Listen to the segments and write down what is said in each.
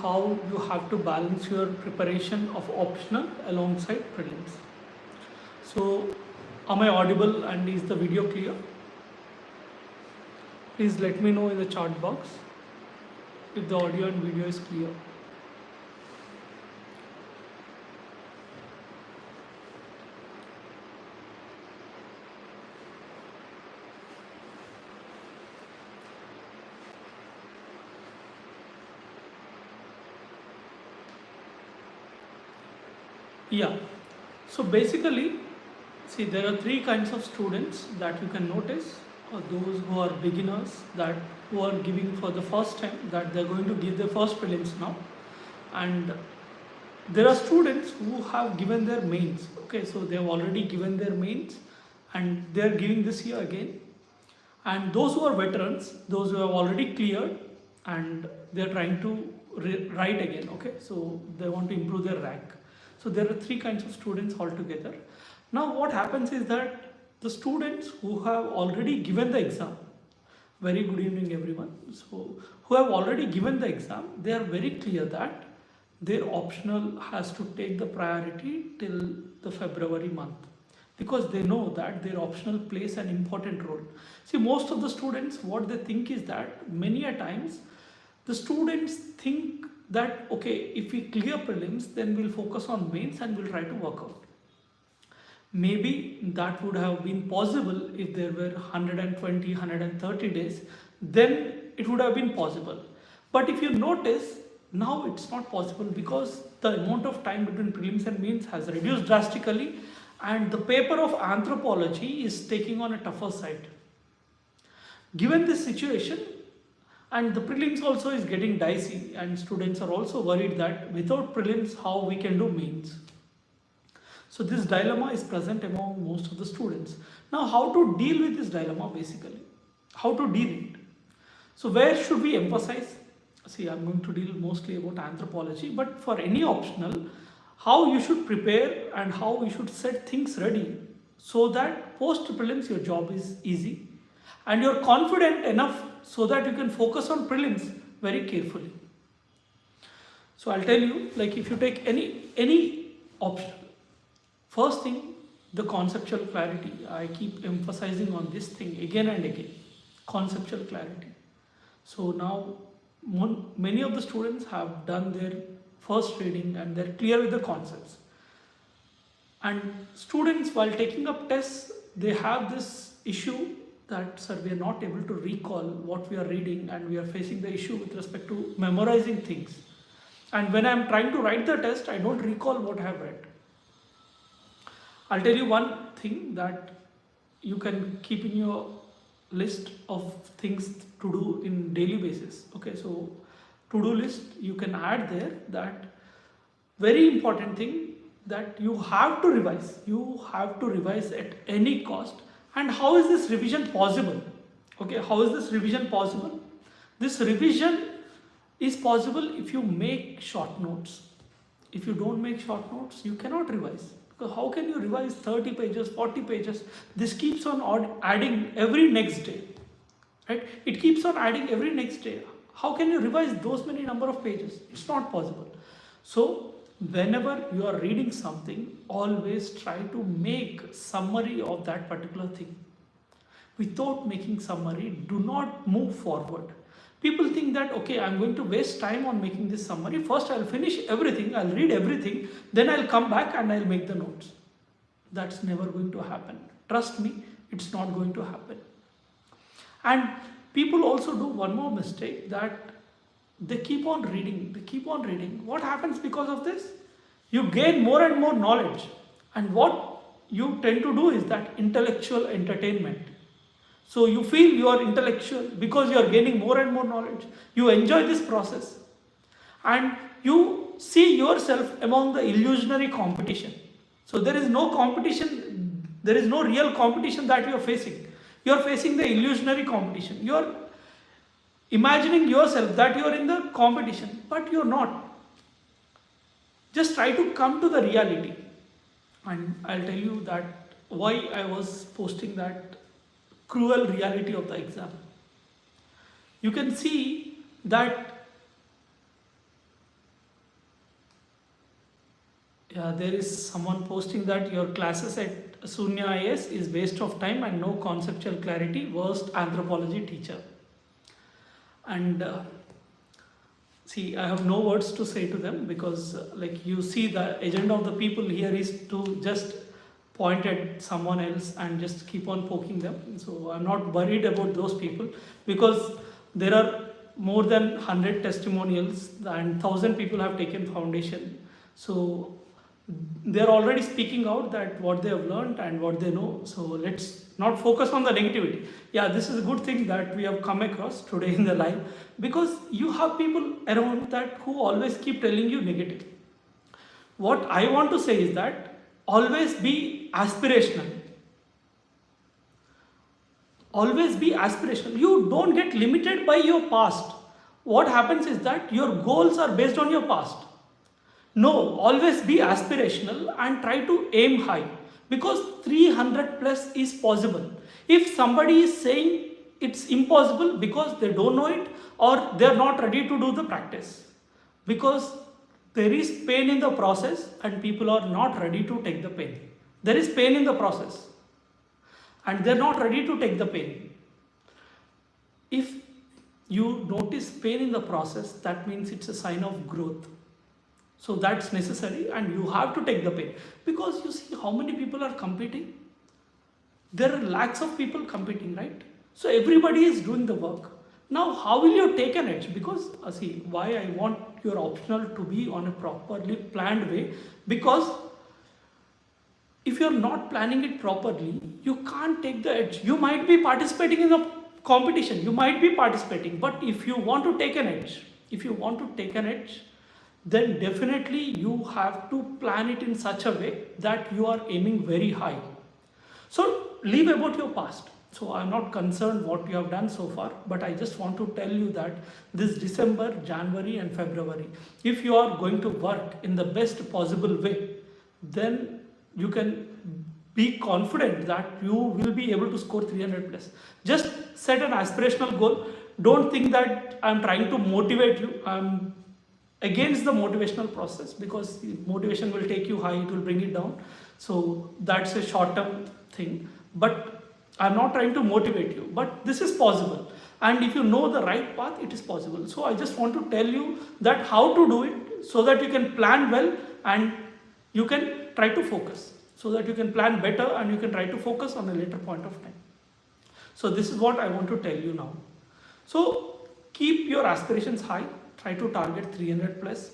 how you have to balance your preparation of optional alongside prelims. So, am I audible and is the video clear? Please let me know in the chat box if the audio and video is clear. Yeah, so basically, see, there are three kinds of students that you can notice. Those who are beginners, that who are giving for the first time, that they're going to give their first prelims now, and there are students who have given their mains. Okay, so they have already given their mains, and they are giving this year again. And those who are veterans, those who have already cleared, and they are trying to write again. Okay, so they want to improve their rank. So there are three kinds of students altogether. Now what happens is that the students who have already given the exam, very good evening everyone, so who have already given the exam, they are very clear that their optional has to take the priority till the February month, because they know that their optional plays an important role. See, most of the students, what they think is that many a times the students think that okay, if we clear prelims, then we'll focus on mains and we'll try to work out. Maybe that would have been possible if there were 120, 130 days, then it would have been possible. But if you notice, now it's not possible because the amount of time between prelims and mains has reduced drastically, and the paper of anthropology is taking on a tougher side. Given this situation, and the prelims also is getting dicey, and students are also worried that without prelims, how we can do mains. So this dilemma is present among most of the students. Now, how to deal with this dilemma basically? How to deal it? So where should we emphasize? See, I'm going to deal mostly about anthropology, but for any optional, how you should prepare and how you should set things ready so that post prelims your job is easy and you're confident enough so that you can focus on prelims very carefully. So I'll tell you, like if you take any option, first thing, the conceptual clarity. I keep emphasizing on this thing again and again, conceptual clarity. So now many of the students have done their first reading and they're clear with the concepts. And students, while taking up tests, they have this issue that, sir, we are not able to recall what we are reading, and we are facing the issue with respect to memorizing things. And when I'm trying to write the test, I don't recall what I have read. I'll tell you one thing that you can keep in your list of things to do in daily basis. Okay, so to-do list, you can add there that very important thing that you have to revise. You have to revise at any cost. And how is this revision possible? Okay, how is this revision possible? This revision is possible if you make short notes. If you don't make short notes, you cannot revise. Because how can you revise 30 pages, 40 pages? This keeps on adding every next day. Right? It keeps on adding every next day. How can you revise those many number of pages? It's not possible. So whenever you are reading something, always try to make summary of that particular thing. Without making summary, do not move forward. People think that, okay, I'm going to waste time on making this summary. First, I'll finish everything, I'll read everything, then I'll come back and I'll make the notes. That's never going to happen. Trust me, it's not going to happen. And people also do one more mistake, that they keep on reading, What happens because of this? You gain more and more knowledge. And what you tend to do is that intellectual entertainment. So you feel you are intellectual because you are gaining more and more knowledge. You enjoy this process. And you see yourself among the illusionary competition. So there is no competition, there is no real competition that you are facing. You are facing the illusionary competition. You are imagining yourself that you are in the competition, but you are not. Just try to come to the reality. And I'll tell you that why I was posting that cruel reality of the exam. You can see that Yeah, there is someone posting that your classes at Sunya IS is waste of time and no conceptual clarity. Worst anthropology teacher. And see, I have no words to say to them because, like, you see, the agenda of the people here is to just point at someone else and just keep on poking them. So I'm not worried about those people because there are more than 100 testimonials and 1,000 people have taken foundation. So they're already speaking out that what they have learned and what they know. So let's not focus on the negativity. Yeah, this is a good thing that we have come across today in the live, because you have people around that who always keep telling you negative. What I want to say is that always be aspirational. Always be aspirational. You don't get limited by your past. What happens is that your goals are based on your past. No, always be aspirational and try to aim high, because 300 plus is possible. If somebody is saying it's impossible because they don't know it or they're not ready to do the practice, because there is pain in the process and people are not ready to take the pain. There is pain in the process and they're not ready to take the pain. If you notice pain in the process, that means it's a sign of growth. So that's necessary and you have to take the pain, because you see how many people are competing. There are lakhs of people competing, right? So everybody is doing the work. Now how will you take an edge? Because see, why I want your optional to be on a properly planned way, because if you're not planning it properly, you can't take the edge. You might be participating in a competition, you might be participating, but if you want to take an edge, then definitely you have to plan it in such a way that you are aiming very high. So leave about your past. So I'm not concerned what you have done so far, but I just want to tell you that this December, January and February, if you are going to work in the best possible way, then you can be confident that you will be able to score 300 plus. Just set an aspirational goal. Don't think that I'm trying to motivate you. I'm against the motivational process, because motivation will take you high, it will bring it down. So that's a short term thing. But I'm not trying to motivate you, but this is possible. And if you know the right path, it is possible. So I just want to tell you that how to do it, so that you can plan well and you can try to focus. So that you can plan better and you can try to focus on a later point of time. So this is what I want to tell you now. So keep your aspirations high. Try to target 300 plus.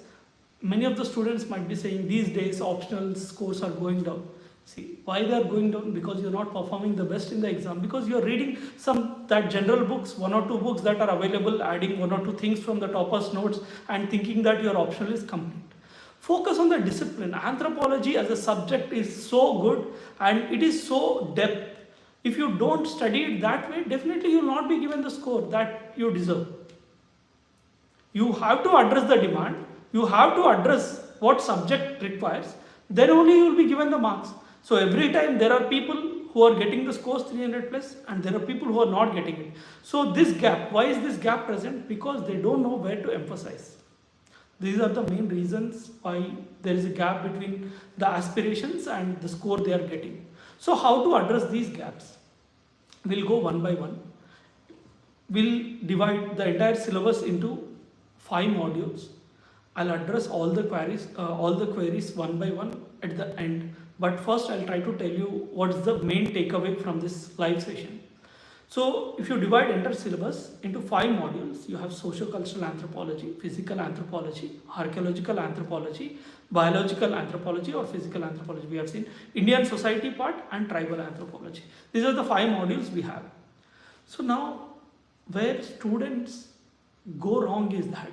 Many of the students might be saying these days optional scores are going down. See, why they are going down? Because you're not performing the best in the exam, because you're reading that general books, one or two books that are available, adding one or two things from the topper's notes and thinking that your optional is complete. Focus on the discipline. Anthropology as a subject is so good and it is so depth. If you don't study it that way, definitely you will not be given the score that you deserve. You have to address the demand, you have to address what subject requires, then only you will be given the marks. So every time there are people who are getting the scores 300 plus and there are people who are not getting it. So this gap, why is this gap present? Because they don't know where to emphasize. These are the main reasons why there is a gap between the aspirations and the score they are getting. So how to address these gaps? We'll go one by one. We'll divide the entire syllabus into 5 modules. I'll address all the queries one by one at the end. But first I'll try to tell you what's the main takeaway from this live session. So if you divide entire syllabus into 5 modules, you have socio-cultural anthropology, physical anthropology, archaeological anthropology, biological anthropology or physical anthropology. We have seen Indian society part and tribal anthropology. These are the 5 modules we have. So now where students go wrong is that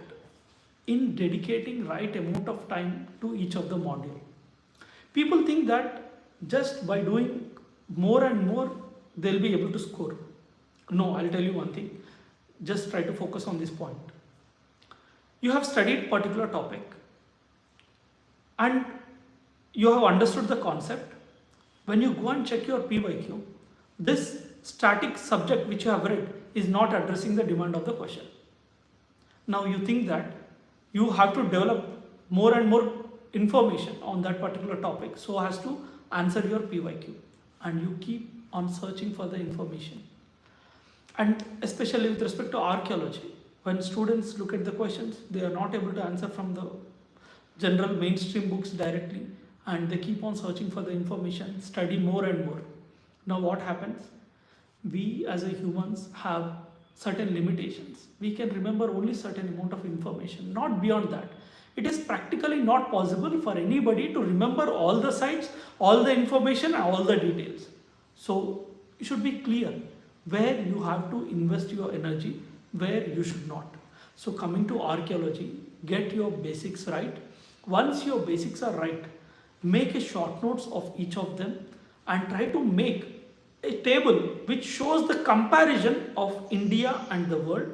in dedicating right amount of time to each of the module. People think that just by doing more and more, they'll be able to score. No, I'll tell you one thing. Just try to focus on this point. You have studied particular topic and you have understood the concept. When you go and check your PYQ, this static subject which you have read is not addressing the demand of the question. Now you think that you have to develop more and more information on that particular topic so as to answer your PYQ, and you keep on searching for the information. And especially with respect to archaeology, when students look at the questions, they are not able to answer from the general mainstream books directly, and they keep on searching for the information, study more and more. Now what happens? We as a humans have certain limitations. We can remember only certain amount of information, not beyond that. It is practically not possible for anybody to remember all the sites, all the information, and all the details. So you should be clear where you have to invest your energy, where you should not. So coming to archaeology, get your basics right. Once your basics are right, make a short notes of each of them and try to make a table which shows the comparison of India and the world,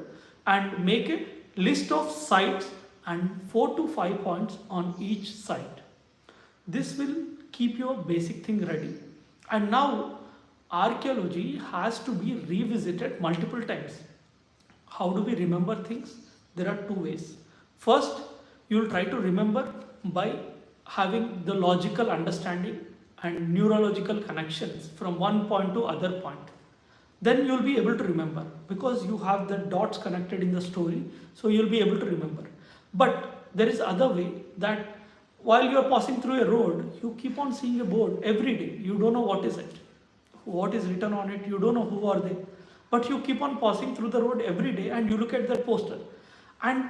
and make a list of sites and 4 to 5 points on each site. This will keep your basic thing ready. And now archaeology has to be revisited multiple times. How do we remember things? There are two ways. First, you will try to remember by having the logical understanding and neurological connections from one point to other point. Then you will be able to remember because you have the dots connected in the story, so you will be able to remember. But there is other way, that while you are passing through a road, you keep on seeing a board every day. You don't know what is it, what is written on it, you don't know who are they. But you keep on passing through the road every day and you look at that poster, and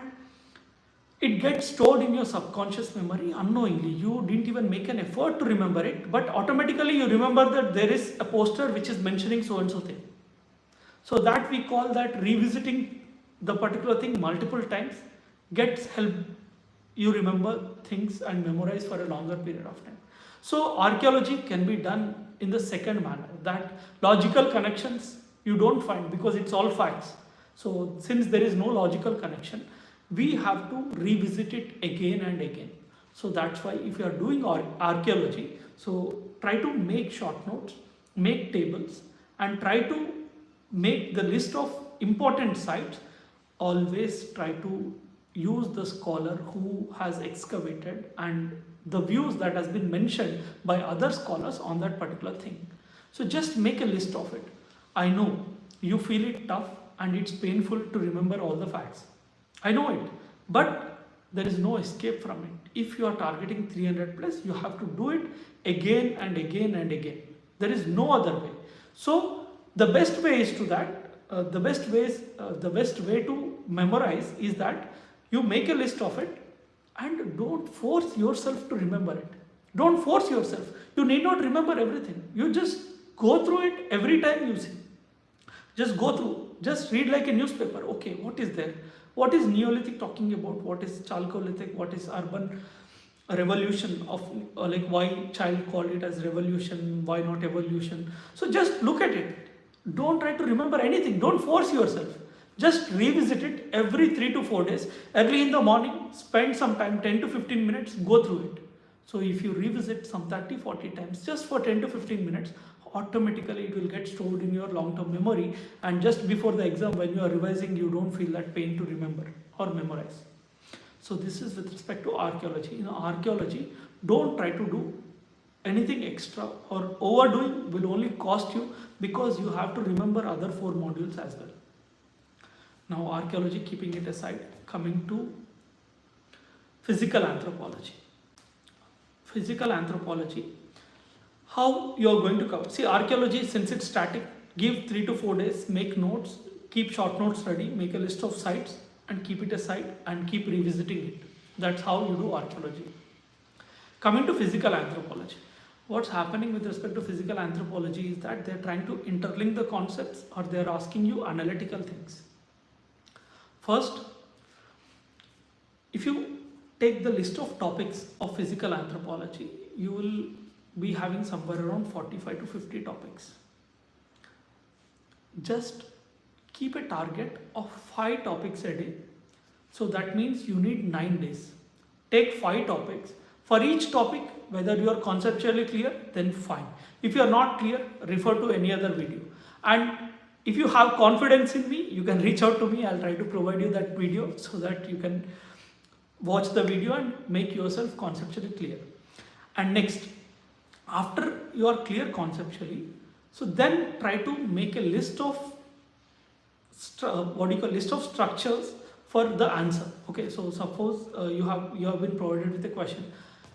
it gets stored in your subconscious memory unknowingly. You didn't even make an effort to remember it, but automatically you remember that there is a poster which is mentioning so and so thing. So that we call that revisiting the particular thing multiple times gets help you remember things and memorize for a longer period of time. So archaeology can be done in the second manner, that logical connections you don't find because it's all facts. So since there is no logical connection, we have to revisit it again and again. So that's why if you are doing archaeology, so try to make short notes, make tables, and try to make the list of important sites. Always try to use the scholar who has excavated and the views that has been mentioned by other scholars on that particular thing. So just make a list of it. I know you feel it tough and it's painful to remember all the facts. I know it, but there is no escape from it. If you are targeting 300 plus, you have to do it again and again and again. There is no other way. So the best way is to that. The best way to memorize is that you make a list of it and don't force yourself to remember it. Don't force yourself. You need not remember everything. You just go through it every time you see. Just go through. Just read like a newspaper. Okay, what is there? What is Neolithic talking about? What is Chalcolithic? What is urban revolution of like why child called it as revolution? Why not evolution? So just look at it. Don't try to remember anything. Don't force yourself. Just revisit it every 3 to 4 days. Early in the morning, spend some time, 10 to 15 minutes, go through it. So if you revisit some 30, 40 times, just for 10 to 15 minutes, automatically it will get stored in your long-term memory, and just before the exam when you are revising, you don't feel that pain to remember or memorize. So this is with respect to archaeology. In archaeology, don't try to do anything extra, or overdoing will only cost you because you have to remember other 4 modules as well. Now archaeology, keeping it aside, coming to physical anthropology. Physical anthropology, how you are going to cover. See, archaeology, since it's static, give 3 to 4 days, make notes, keep short notes ready, make a list of sites and keep it aside and keep revisiting it. That's how you do archaeology. Coming to physical anthropology, what's happening with respect to physical anthropology is that they're trying to interlink the concepts, or they're asking you analytical things. First, if you take the list of topics of physical anthropology, you will be having somewhere around 45 to 50 topics. Just keep a target of 5 topics a day. So that means you need 9 days. Take 5 topics. For each topic, whether you are conceptually clear, then fine. If you are not clear, refer to any other video. And if you have confidence in me, you can reach out to me. I'll try to provide you that video so that you can watch the video and make yourself conceptually clear. And next, after you are clear conceptually, so then try to make a list of list of structures for the answer. Okay, so suppose you have been provided with a question,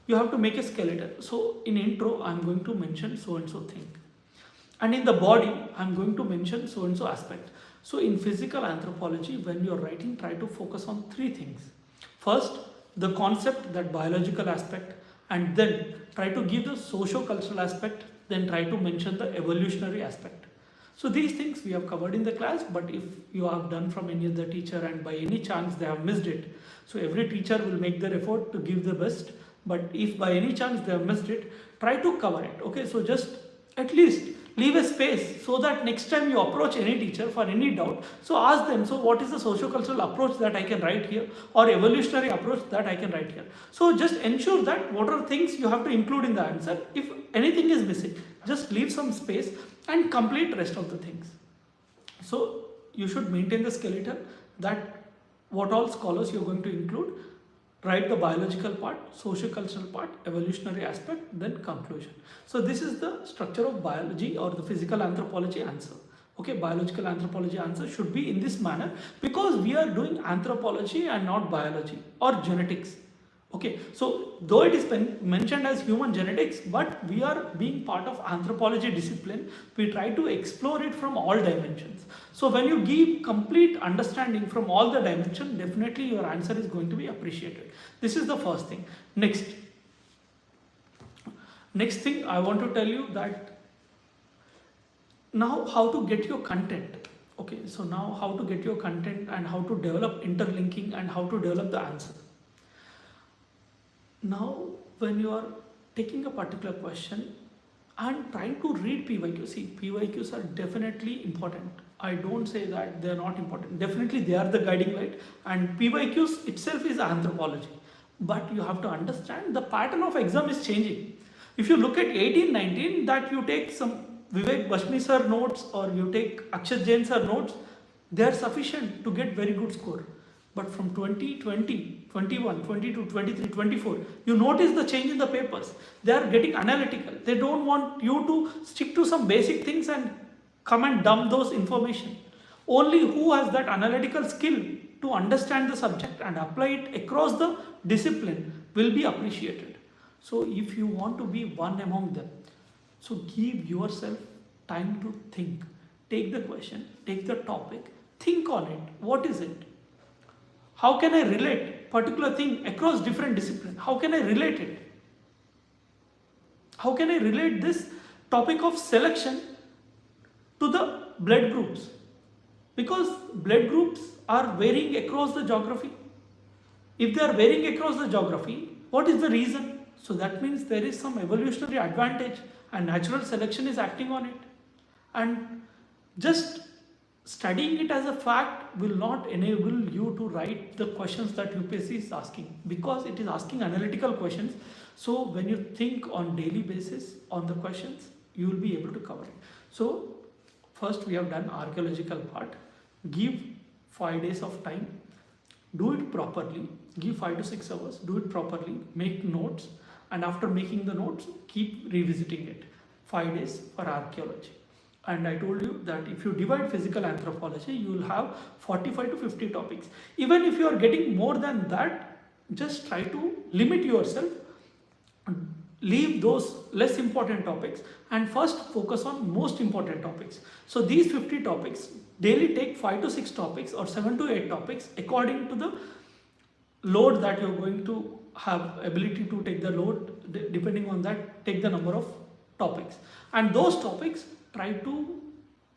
you have to make a skeleton. So in intro I'm going to mention so and so thing, and in the body I'm going to mention so and so aspect. So in physical anthropology, when you're writing, try to focus on three things. First, the concept, that biological aspect, and then try to give the socio-cultural aspect, then try to mention the evolutionary aspect. So these things we have covered in the class, but if you have done from any other teacher and by any chance they have missed it, so every teacher will make their effort to give the best, but if by any chance they have missed it, try to cover it. Okay, so just at least leave a space so that next time you approach any teacher for any doubt, so ask them, so what is the socio-cultural approach that I can write here, or evolutionary approach that I can write here. So just ensure that what are things you have to include in the answer. If anything is missing, just leave some space and complete rest of the things. So you should maintain the skeleton, that what all scholars you're going to include, write the biological part, socio-cultural part, evolutionary aspect, then conclusion. So this is the structure of biology or the physical anthropology answer. Okay, biological anthropology answer should be in this manner, because we are doing anthropology and not biology or genetics. Okay, so though it is mentioned as human genetics, but we are being part of anthropology discipline, we try to explore it from all dimensions. So when you give complete understanding from all the dimensions, definitely your answer is going to be appreciated. This is the first thing. Next thing I want to tell you, that now how to get your content. Okay, so now how to get your content and how to develop interlinking and how to develop the answer. Now, when you are taking a particular question and trying to read PYQ, see, PYQs are definitely important. I don't say that they are not important. Definitely they are the guiding light, and PYQs itself is anthropology. But you have to understand the pattern of exam is changing. If you look at 1819, that you take some Vivek Bashmi sir notes or you take Akshat Jain sir notes, they are sufficient to get very good score. But from 2020, 21, 22, 23, 24, you notice the change in the papers. They are getting analytical. They don't want you to stick to some basic things and come and dump those information. Only who has that analytical skill to understand the subject and apply it across the discipline will be appreciated. So if you want to be one among them, so give yourself time to think. Take the question, take the topic, think on it. What is it? How can I relate particular thing across different disciplines? How can I relate it? How can I relate this topic of selection to the blood groups? Because blood groups are varying across the geography. If they are varying across the geography, what is the reason? So that means there is some evolutionary advantage and natural selection is acting on it. And just studying it as a fact will not enable you to write the questions that UPSC is asking, because it is asking analytical questions. So when you think on daily basis on the questions, you will be able to cover it. So first we have done archaeological part. Give 5 days of time. Do it properly. Give 5 to 6 hours. Do it properly. Make notes. And after making the notes, keep revisiting it. 5 days for archaeology. And I told you that if you divide physical anthropology, you will have 45 to 50 topics. Even if you are getting more than that, just try to limit yourself. Leave those less important topics and first focus on most important topics. So these 50 topics, daily take 5 to 6 topics or 7 to 8 topics according to the load that you're going to have ability to take the load. Depending on that, take the number of topics. And those topics, try to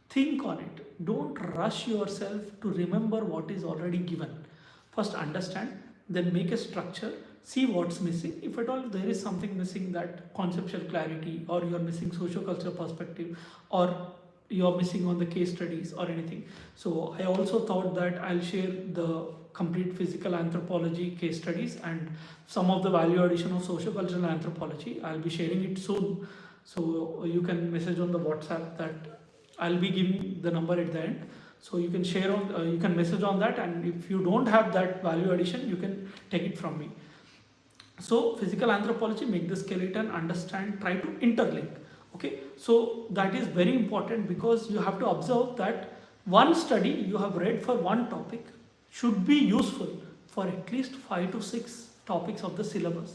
think on it. Don't rush yourself to remember what is already given. First understand, then make a structure, see what's missing. If at all there is something missing, that conceptual clarity, or you're missing socio-cultural perspective, or you're missing on the case studies or anything. So I also thought that I'll share the complete physical anthropology case studies and some of the value addition of socio-cultural anthropology. I'll be sharing it soon. So you can message on the WhatsApp that I'll be giving the number at the end. So you can share on, you can message on that, and if you don't have that value addition, you can take it from me. So physical anthropology, make the skeleton, understand, try to interlink. Okay, so that is very important, because you have to observe that one study you have read for one topic should be useful for at least 5 to 6 topics of the syllabus,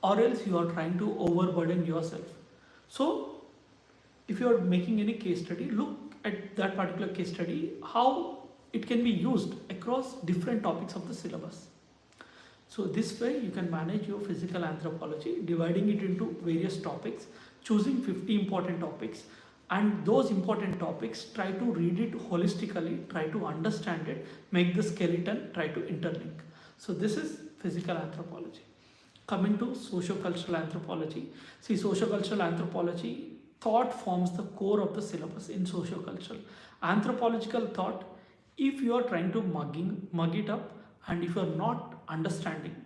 or else you are trying to overburden yourself. So if you are making any case study, look at that particular case study, how it can be used across different topics of the syllabus. So this way you can manage your physical anthropology, dividing it into various topics, choosing 50 important topics, and those important topics, try to read it holistically, try to understand it, make the skeleton, try to interlink. So this is physical anthropology. Coming to socio-cultural anthropology. See, socio-cultural anthropology, thought forms the core of the syllabus in socio-cultural. Anthropological thought, if you are trying to mug it up, and if you are not understanding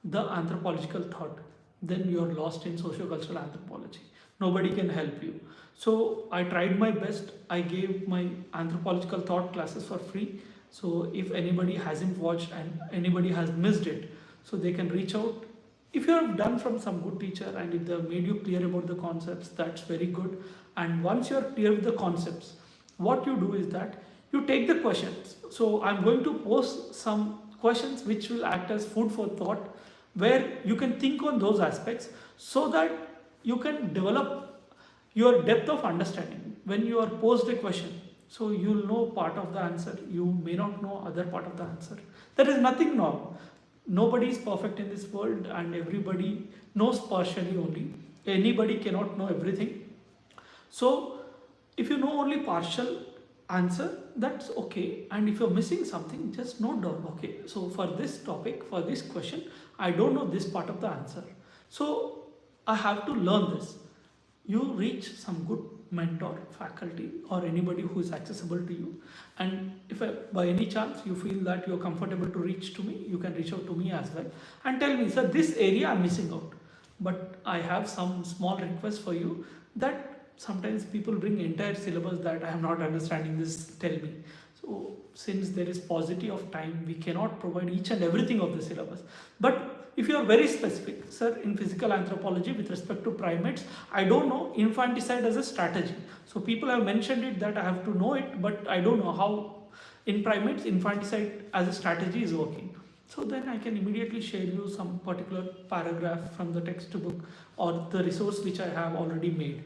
the anthropological thought, then you are lost in socio-cultural anthropology. Nobody can help you. So I tried my best. I gave my anthropological thought classes for free. So if anybody hasn't watched and anybody has missed it, so they can reach out. If you have done from some good teacher and if they have made you clear about the concepts, that's very good. And once you are clear with the concepts, what you do is that you take the questions. So I'm going to post some questions which will act as food for thought, where you can think on those aspects, so that you can develop your depth of understanding. When you are posed a question, so you'll know part of the answer, you may not know other part of the answer. There is nothing wrong. Nobody is perfect in this world, and everybody knows partially only. Anybody cannot know everything. So if you know only partial answer, that's okay. And if you're missing something, just note down, okay, so for this topic, for this question, I don't know this part of the answer, so I have to learn this. You reach some good mentor, faculty, or anybody who is accessible to you. And if by any chance you feel that you're comfortable to reach to me, you can reach out to me as well and tell me, sir, this area I'm missing out, but I have some small request for you, that sometimes people bring entire syllabus that I am not understanding this, tell me. So since there is paucity of time, we cannot provide each and everything of the syllabus. But if you are very specific, sir, in physical anthropology with respect to primates, I don't know infanticide as a strategy. So people have mentioned it that I have to know it, but I don't know how in primates infanticide as a strategy is working. So then I can immediately share you some particular paragraph from the textbook or the resource which I have already made.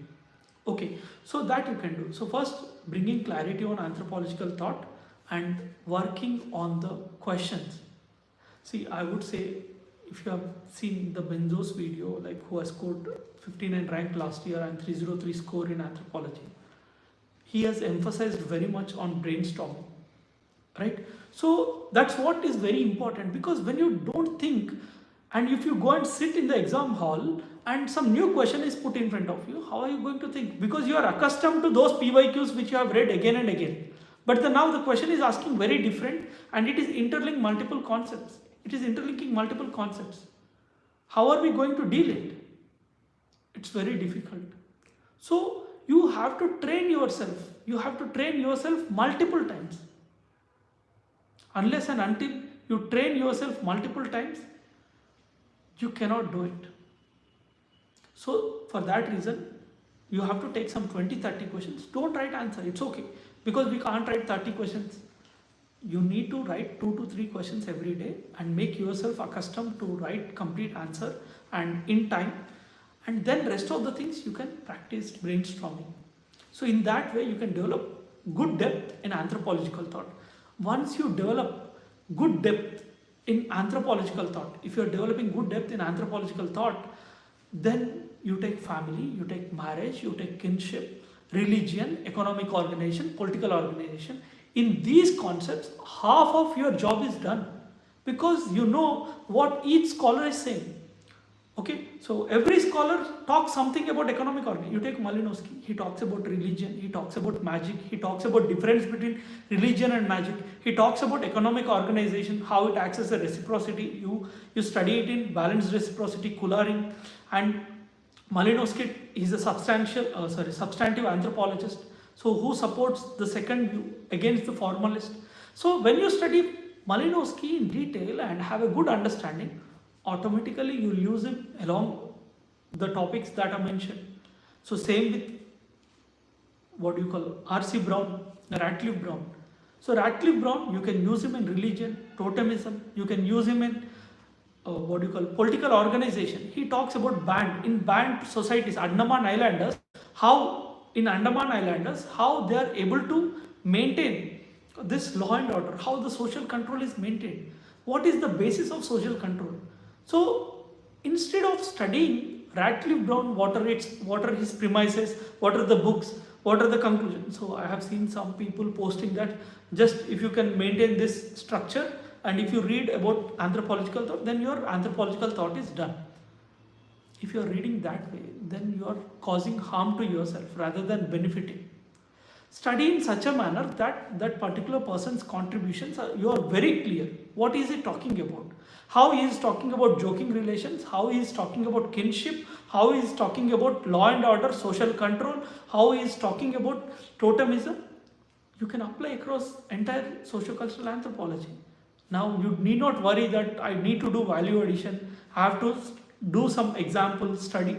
Okay, so that you can do. So first, bringing clarity on anthropological thought and working on the questions. See, I would say, if you have seen the Benzos video, like who has scored 59 ranked last year and 303 score in anthropology, he has emphasized very much on brainstorming, right? So that's what is very important, because when you don't think, and if you go and sit in the exam hall and some new question is put in front of you, how are you going to think? Because you are accustomed to those PYQs which you have read again and again. But now the question is asking very different, and it is interlinking multiple concepts. It is interlinking multiple concepts. How are we going to deal it? It's very difficult. So you have to train yourself. You have to train yourself multiple times. Unless and until you train yourself multiple times, you cannot do it. So for that reason, you have to take some 20-30 questions. Don't write answer, it's okay, because we can't write 30 questions. You need to write 2 to 3 questions every day and make yourself accustomed to write complete answer and in time, and then rest of the things you can practice brainstorming. So in that way you can develop good depth in anthropological thought. Once you develop good depth in anthropological thought, if you are developing good depth in anthropological thought, then you take family, you take marriage, you take kinship, religion, economic organization, political organization. In these concepts, half of your job is done, because you know what each scholar is saying. Okay, so every scholar talks something about economic organization. You take Malinowski, he talks about religion, he talks about magic, he talks about difference between religion and magic, he talks about economic organization, how it acts as a reciprocity. You study it in balanced reciprocity, Coularing, and Malinowski is a substantive anthropologist. So who supports the second view against the formalist? So when you study Malinowski in detail and have a good understanding, automatically you'll use him along the topics that are mentioned. So same with what do you call R.C. Brown, Radcliffe Brown. So Radcliffe Brown, you can use him in religion, totemism. You can use him in what do you call political organization. He talks about band societies, Andaman Islanders, how they are able to maintain this law and order, how the social control is maintained. What is the basis of social control? So instead of studying Radcliffe Brown, what are his premises, what are the books, what are the conclusions. So I have seen some people posting that just if you can maintain this structure and if you read about anthropological thought, then your anthropological thought is done. If you are reading that way, then you are causing harm to yourself rather than benefiting. Study in such a manner that that particular person's contributions you are very clear. What is he talking about? How he is talking about joking relations, how he is talking about kinship, how he is talking about law and order, social control, how he is talking about totemism. You can apply across entire sociocultural anthropology. Now you need not worry that I need to do value addition, I have to do some example study.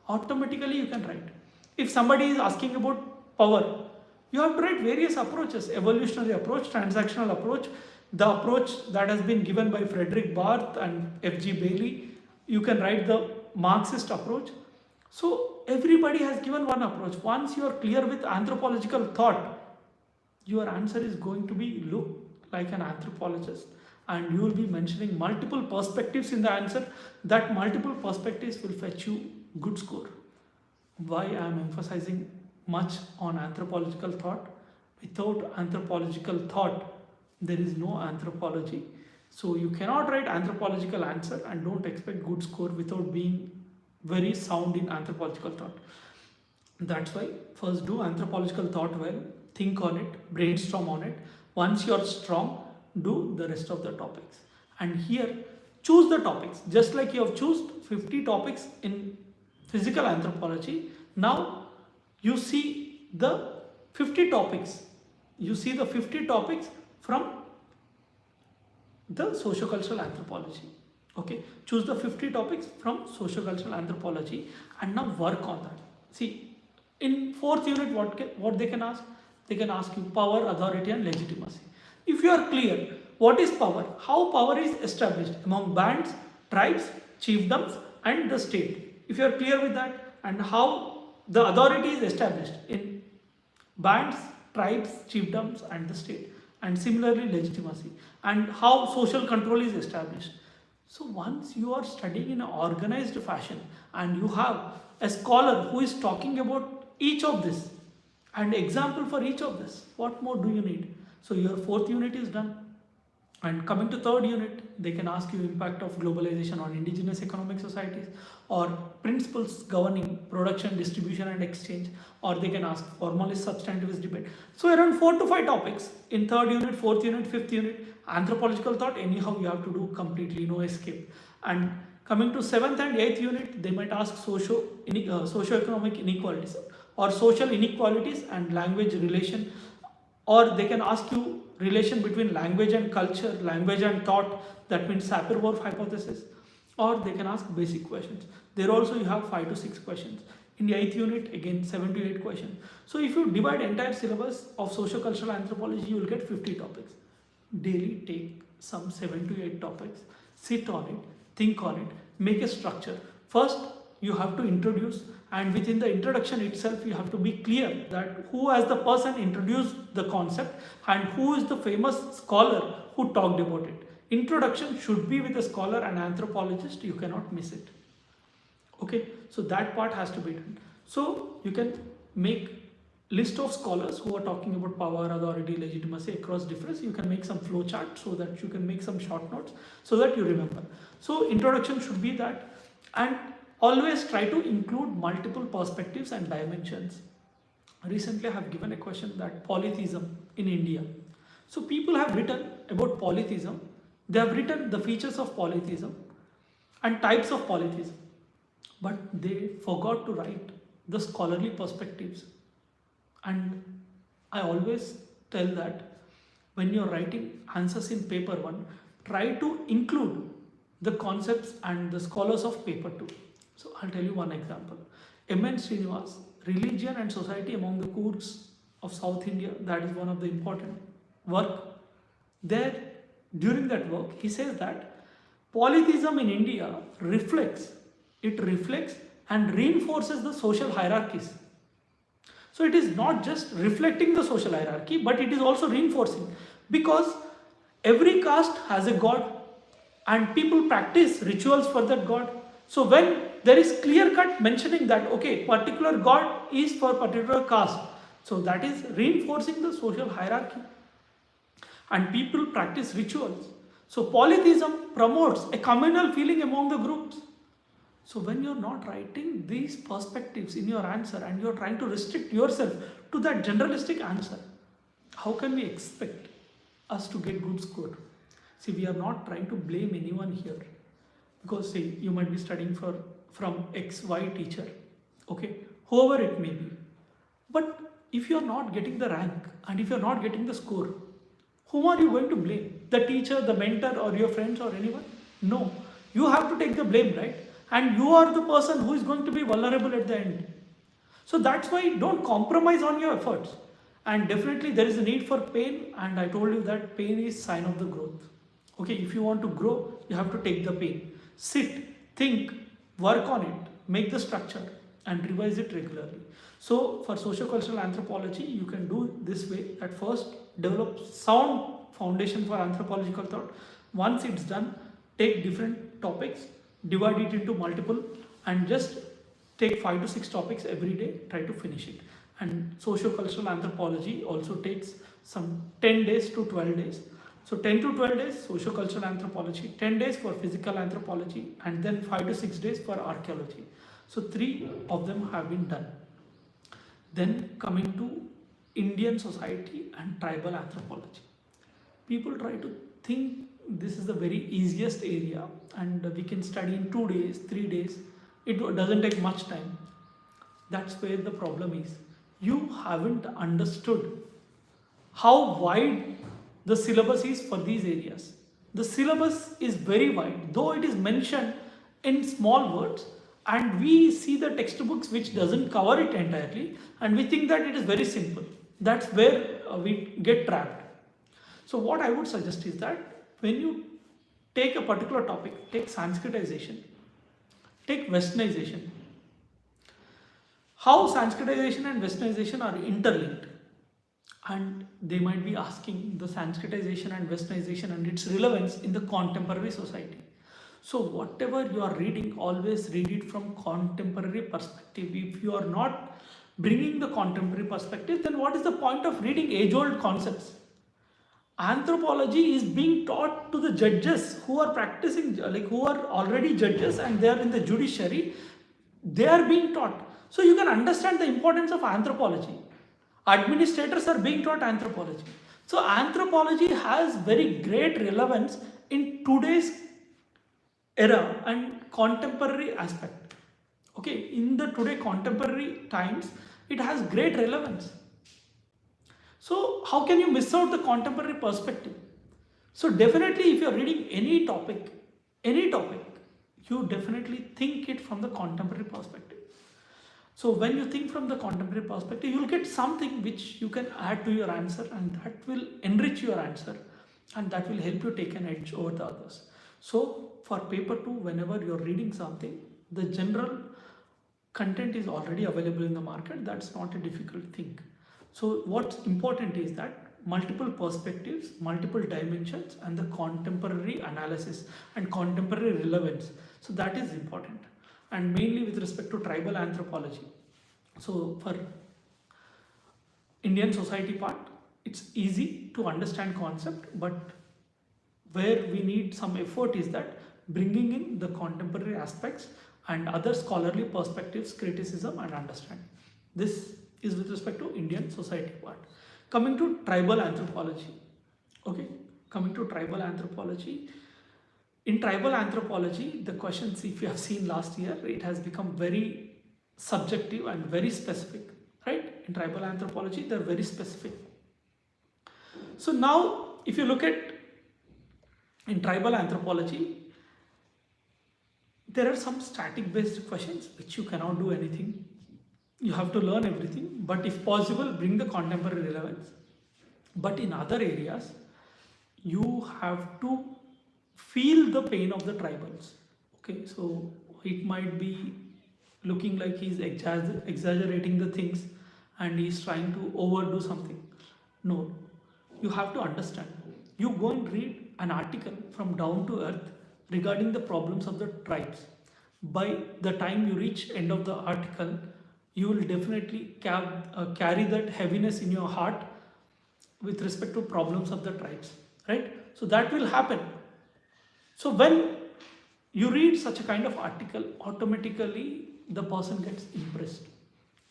Automatically you can write. If somebody is asking about power, you have to write various approaches: evolutionary approach, transactional approach, the approach that has been given by Frederick Barth and F.G. Bailey. You can write the Marxist approach. So everybody has given one approach. Once you are clear with anthropological thought, your answer is going to be look like an anthropologist, and you will be mentioning multiple perspectives in the answer. That multiple perspectives will fetch you good score. Why I am emphasizing much on anthropological thought? Without anthropological thought, there is no anthropology. So you cannot write anthropological answer and don't expect good score without being very sound in anthropological thought. That's why first do anthropological thought well, think on it, brainstorm on it. Once you're strong, do the rest of the topics. And here, choose the topics. Just like you have chosen 50 topics in physical anthropology, now you see the 50 topics. You see the 50 topics from the sociocultural anthropology. Okay, choose the 50 topics from sociocultural anthropology and now work on that. See, in fourth unit, what they can ask? They can ask you power, authority, and legitimacy. If you are clear, what is power? How power is established among bands, tribes, chiefdoms, and the state. If you are clear with that, and how the authority is established in bands, tribes, chiefdoms, and the state, and similarly legitimacy, and how social control is established. So once you are studying in an organized fashion and you have a scholar who is talking about each of this and example for each of this, what more do you need? So your fourth unit is done. And coming to third unit, they can ask you impact of globalization on indigenous economic societies, or principles governing production, distribution, and exchange, or they can ask formalist substantivist debate. So around 4 to 5 topics in third unit, fourth unit, fifth unit. Anthropological thought, anyhow you have to do completely, no escape. And coming to seventh and eighth unit, they might ask socio-economic inequalities or social inequalities and language relation, or they can ask you relation between language and culture, language and thought, that means Sapir-Whorf hypothesis, or they can ask basic questions. There also you have 5 to 6 questions. In the 8th unit, again 7 to 8 questions. So if you divide entire syllabus of sociocultural anthropology, you will get 50 topics. Daily take some 7 to 8 topics, sit on it, think on it, make a structure. First, you have to introduce, and within the introduction itself, you have to be clear that who as the person introduced the concept and who is the famous scholar who talked about it. Introduction should be with a scholar and anthropologist, you cannot miss it. Okay, so that part has to be done. So you can make list of scholars who are talking about power, authority, legitimacy across difference. You can make some flow chart so that you can make some short notes so that you remember. So introduction should be that, and always try to include multiple perspectives and dimensions. Recently I have given a question that polytheism in India. So people have written about polytheism. They have written the features of polytheism and types of polytheism, but they forgot to write the scholarly perspectives. And I always tell that when you're writing answers in paper 1, try to include the concepts and the scholars of paper 2. So I'll tell you one example. M.N. Srinivas, Religion and Society Among the Kurds of South India, that is one of the important work. There, during that work, he says that polytheism in India reflects and reinforces the social hierarchies. So it is not just reflecting the social hierarchy, but it is also reinforcing, because every caste has a god and people practice rituals for that god. So when there is clear cut mentioning that okay, particular god is for particular caste, so that is reinforcing the social hierarchy and people practice rituals. So polytheism promotes a communal feeling among the groups. So when you're not writing these perspectives in your answer and you're trying to restrict yourself to that generalistic answer, how can we expect us to get good score? See, we are not trying to blame anyone here, because see, you might be studying from XY teacher, okay, whoever it may be. But if you're not getting the rank and if you're not getting the score, whom are you going to blame? The teacher, the mentor, or your friends, or anyone? No, you have to take the blame, right? And you are the person who is going to be vulnerable at the end. So that's why don't compromise on your efforts. And definitely there is a need for pain, and I told you that pain is sign of the growth. Okay, if you want to grow, you have to take the pain. Sit, think, work on it, make the structure and revise it regularly. So for socio-cultural anthropology, you can do this way. At first, develop sound foundation for anthropological thought. Once it's done, take different topics, divide it into multiple, and just take 5 to 6 topics every day, try to finish it. And socio-cultural anthropology also takes some 10 days to 12 days. So 10 to 12 days socio-cultural anthropology, 10 days for physical anthropology, and then 5 to 6 days for archaeology. So 3 of them have been done. Then coming to Indian society and tribal anthropology. People try to think this is the very easiest area and we can study in 2 days, 3 days. It doesn't take much time. That's where the problem is. You haven't understood how wide the syllabus is for these areas. The syllabus is very wide, though it is mentioned in small words, and we see the textbooks which doesn't cover it entirely, and we think that it is very simple. That's where we get trapped. So what I would suggest is that when you take a particular topic, take Sanskritization, take Westernization. How Sanskritization and Westernization are interlinked. And they might be asking the Sanskritization and Westernization and its relevance in the contemporary society. So whatever you are reading, always read it from contemporary perspective. If you are not bringing the contemporary perspective, then what is the point of reading age-old concepts? Anthropology is being taught to the judges who are practicing, like who are already judges and they are in the judiciary. They are being taught. So you can understand the importance of anthropology. Administrators are being taught anthropology. So anthropology has very great relevance in today's era and contemporary aspect. Okay, in the today contemporary times, it has great relevance. So how can you miss out the contemporary perspective? So definitely if you are reading any topic, you definitely think it from the contemporary perspective. So when you think from the contemporary perspective, you will get something which you can add to your answer, and that will enrich your answer, and that will help you take an edge over the others. So for paper 2, whenever you're reading something, the general content is already available in the market. That's not a difficult thing. So what's important is that multiple perspectives, multiple dimensions, and the contemporary analysis and contemporary relevance. So that is important. And mainly with respect to tribal anthropology. So for Indian society part, it's easy to understand concept, but where we need some effort is that bringing in the contemporary aspects and other scholarly perspectives, criticism and understanding. This is with respect to Indian society part. Coming to tribal anthropology. Okay, coming to tribal anthropology. In tribal anthropology, the questions, if you have seen last year, it has become very subjective and very specific, right? In tribal anthropology, they're very specific. So now, if you look at in tribal anthropology, there are some static based questions which you cannot do anything. You have to learn everything, but if possible, bring the contemporary relevance. But in other areas, you have to feel the pain of the tribals. Okay, so it might be looking like he's exaggerating the things and he's trying to overdo something. No, you have to understand. You go and read an article from down to earth regarding the problems of the tribes. By the time you reach end of the article, you will definitely carry that heaviness in your heart with respect to problems of the tribes, right? So that will happen. So when you read such a kind of article, automatically the person gets impressed.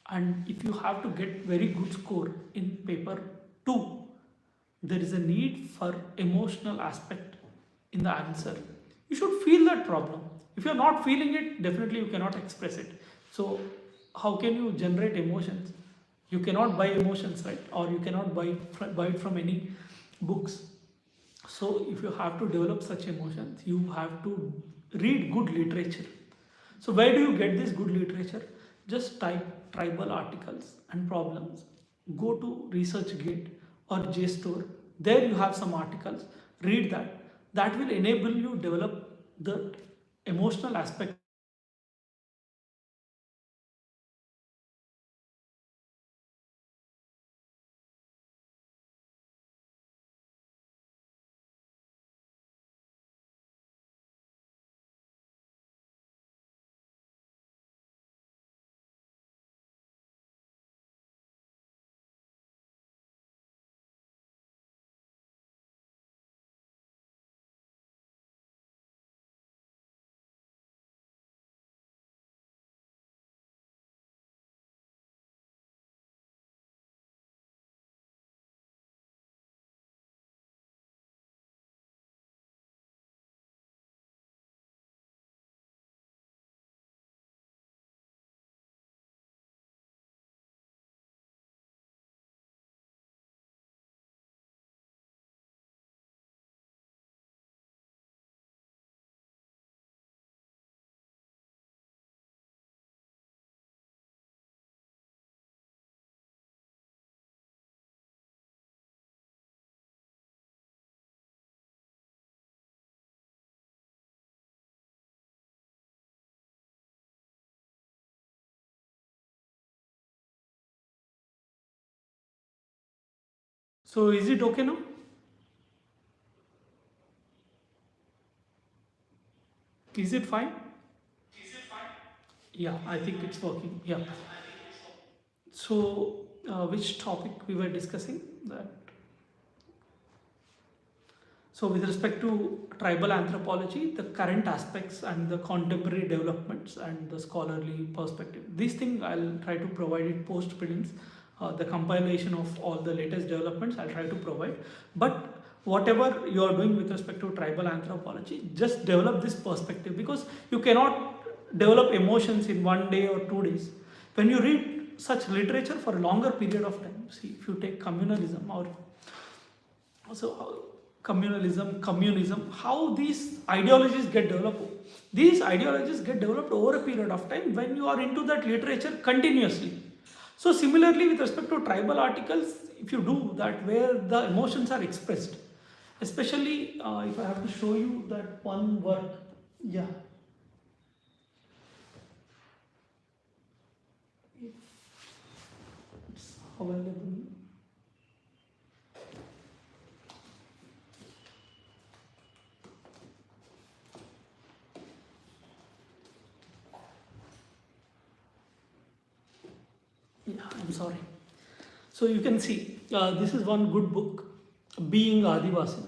And if you have to get very good score in paper 2, there is a need for emotional aspect in the answer. You should feel that problem. If you're not feeling it, definitely you cannot express it. So how can you generate emotions? You cannot buy emotions, right? Or you cannot buy it from any books. So if you have to develop such emotions, you have to read good literature. So where do you get this good literature? Just type tribal articles and problems. Go to ResearchGate or JSTOR. There you have some articles. Read that. That will enable you develop the emotional aspect. So is it okay now? Is it fine? Yeah, I think it's working. Yeah. So which topic we were discussing? That. So with respect to tribal anthropology, the current aspects and the contemporary developments and the scholarly perspective. These things I'll try to provide it post prelims. The compilation of all the latest developments I'll try to provide. But whatever you are doing with respect to tribal anthropology, just develop this perspective, because you cannot develop emotions in 1 day or 2 days. When you read such literature for a longer period of time, see, if you take communalism or also communism, how these ideologies get developed. These ideologies get developed over a period of time when you are into that literature continuously. So similarly, with respect to tribal articles, if you do that where the emotions are expressed, especially if I have to show you that one work, yeah. It's available. Yeah, I'm sorry. So you can see, this is one good book, Being Adivasi.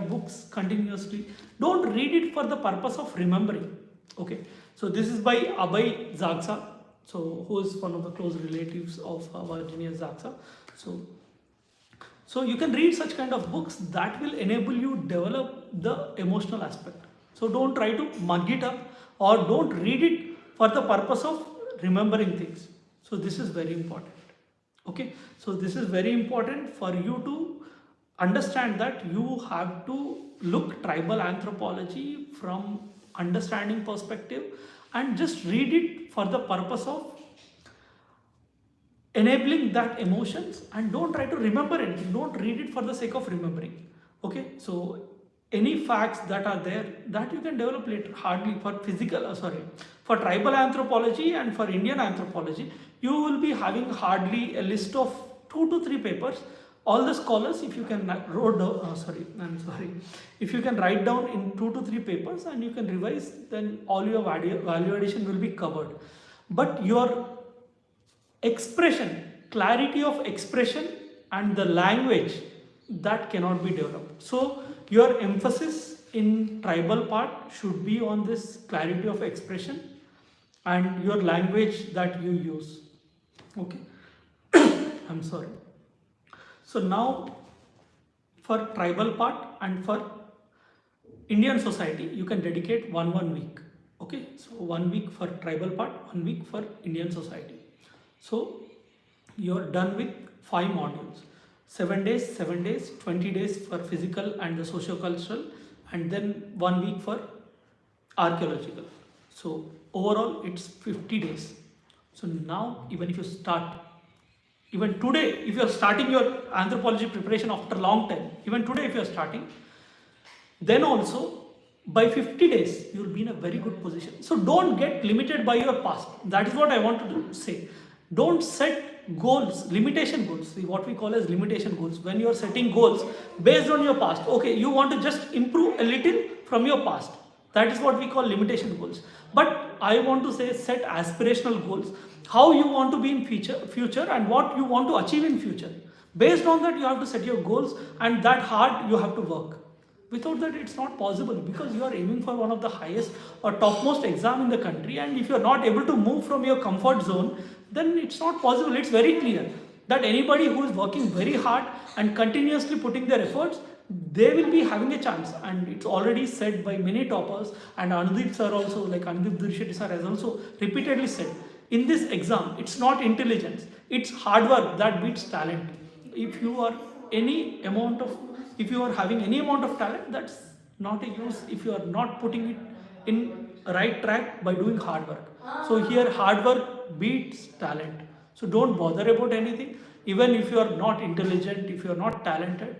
Books continuously. Don't read it for the purpose of remembering. Okay. So this is by Abhay Zagsa. So who is one of the close relatives of Virginia Zagsa. So you can read such kind of books that will enable you develop the emotional aspect. So don't try to mug it up or don't read it for the purpose of remembering things. So this is very important. Okay, so this is very important for you to understand that you have to look tribal anthropology from understanding perspective and just read it for the purpose of enabling that emotions, and don't try to remember anything. Don't read it for the sake of remembering. Okay, so any facts that are there that you can develop later. Hardly for for tribal anthropology and for Indian anthropology, you will be having hardly a list of 2 to 3 papers. All the scholars, if you can if you can write down in 2 to 3 papers and you can revise, then all your value addition will be covered. But your expression, clarity of expression and the language, that cannot be developed. So your emphasis in tribal part should be on this clarity of expression and your language that you use. Okay. I'm sorry. So now for tribal part and for Indian society, you can dedicate one week. Okay, so 1 week for tribal part, 1 week for Indian society. So you're done with 5 modules. 7 days, 7 days, 20 days for physical and the socio-cultural, and then 1 week for archaeological. So overall it's 50 days. So now even if you start, even today, if you're starting your anthropology preparation after a long time, even today if you're starting, then also by 50 days you will be in a very good position. So don't get limited by your past. That is what I want to say. Don't set goals, limitation goals. See, what we call as limitation goals. When you are setting goals based on your past, okay, you want to just improve a little from your past. That is what we call limitation goals. But I want to say set aspirational goals. How you want to be in future and what you want to achieve in future. Based on that, you have to set your goals, and that hard you have to work. Without that, it's not possible, because you are aiming for one of the highest or topmost exam in the country, and if you are not able to move from your comfort zone, then it's not possible. It's very clear that anybody who is working very hard and continuously putting their efforts, they will be having a chance. And it's already said by many toppers, and Anudeep sir also, like Anudeep Durishetty sir has also repeatedly said, in this exam, it's not intelligence, it's hard work that beats talent. If you are if you are having any amount of talent, that's not a use if you are not putting it in right track by doing hard work. So here hard work beats talent. So don't bother about anything. Even if you are not intelligent, if you are not talented,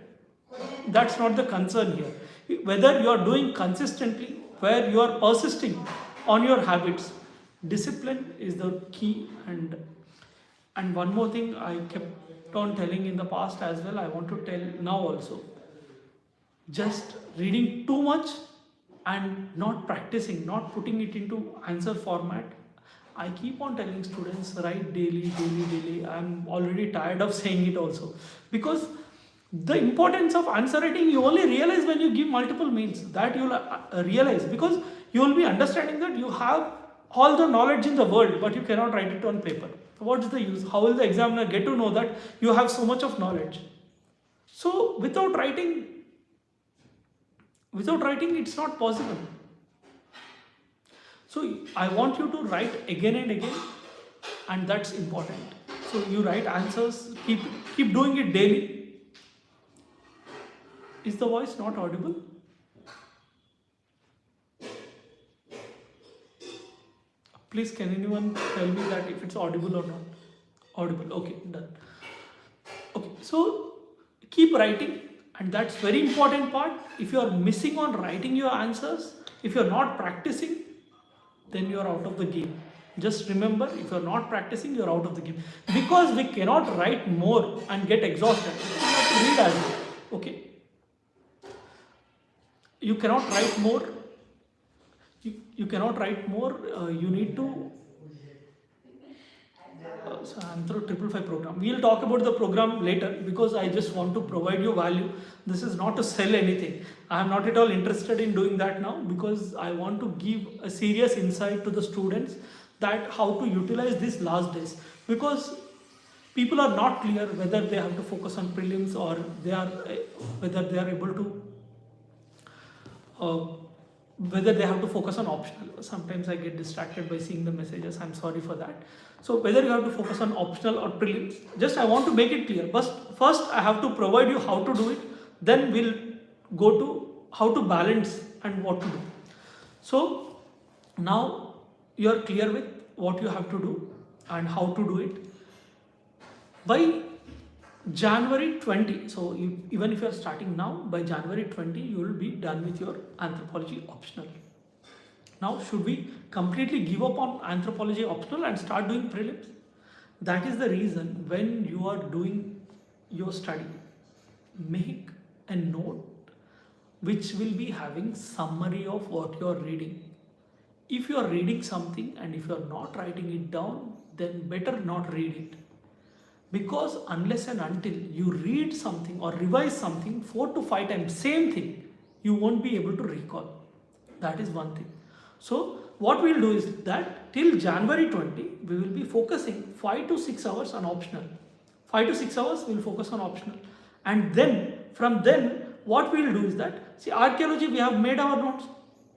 that's not the concern here. Whether you are doing consistently, where you are persisting on your habits, discipline is the key. And one more thing I kept on telling in the past as well, I want to tell now also. Just reading too much and not practicing, not putting it into answer format. I keep on telling students, write daily, daily, daily. I'm already tired of saying it also. Because the importance of answer writing, you only realize when you give multiple means. That you'll realize, because you will be understanding that you have all the knowledge in the world, but you cannot write it on paper. What's the use? How will the examiner get to know that you have so much of knowledge? So without writing, it's not possible. So I want you to write again and again, and that's important. So you write answers, keep doing it daily. Is the voice not audible? Please, can anyone tell me that if it's audible or not? Audible. Okay, done. Okay, so keep writing, and that's very important part. If you are missing on writing your answers, if you are not practicing, then you are out of the game. Just remember, if you are not practicing, you are out of the game. Because we cannot write more and get exhausted. You have to read as well. Okay. You cannot write more. You cannot write more. You need to. So I'm through 555 program. We'll talk about the program later, because I just want to provide you value. This is not to sell anything. I am not at all interested in doing that now, because I want to give a serious insight to the students that how to utilize these last days. Because people are not clear whether they have to focus on prelims, or whether they are able to whether they have to focus on optional. Sometimes I get distracted by seeing the messages, I'm sorry for that. So whether you have to focus on optional or prelims, just I want to make it clear. But first I have to provide you how to do it, then we'll go to how to balance and what to do. So now you are clear with what you have to do and how to do it. By January 20, so even if you are starting now, by January 20 you will be done with your anthropology optional. Now should we completely give up on anthropology optional and start doing prelims? That is the reason, when you are doing your study, make a note which will be having summary of what you are reading. If you are reading something and if you are not writing it down, then better not read it. Because unless and until you read something or revise something 4 to 5 times, same thing, you won't be able to recall. That is one thing. So what we'll do is that till January 20, we will be focusing 5 to 6 hours on optional. 5 to 6 hours we'll focus on optional. And then from then, what we'll do is that, see, archaeology, we have made our notes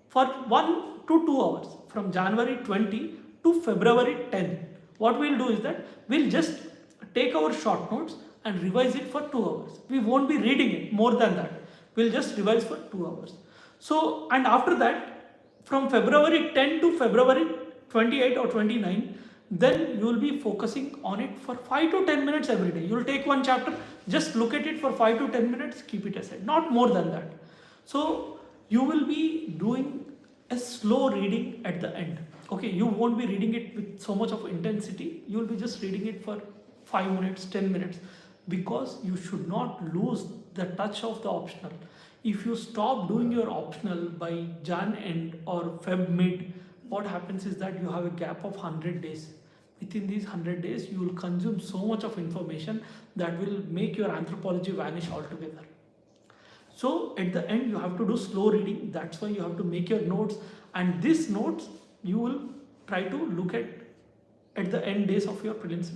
for 1 to 2 hours from January 20 to February 10. What we'll do is that we'll just take our short notes and revise it for 2 hours. We won't be reading it more than that. We'll just revise for 2 hours. So, and after that, from February 10 to February 28 or 29, then you will be focusing on it for 5 to 10 minutes every day. You will take one chapter, just look at it for 5 to 10 minutes, keep it aside, not more than that. So you will be doing a slow reading at the end. Okay, you won't be reading it with so much of intensity. You will be just reading it for 5 minutes, 10 minutes, because you should not lose the touch of the optional. If you stop doing your optional by Jan end or Feb mid, what happens is that you have a gap of 100 days. Within these 100 days, you will consume so much of information that will make your anthropology vanish altogether. So at the end, you have to do slow reading. That's why you have to make your notes, and these notes you will try to look at the end days of your prelims.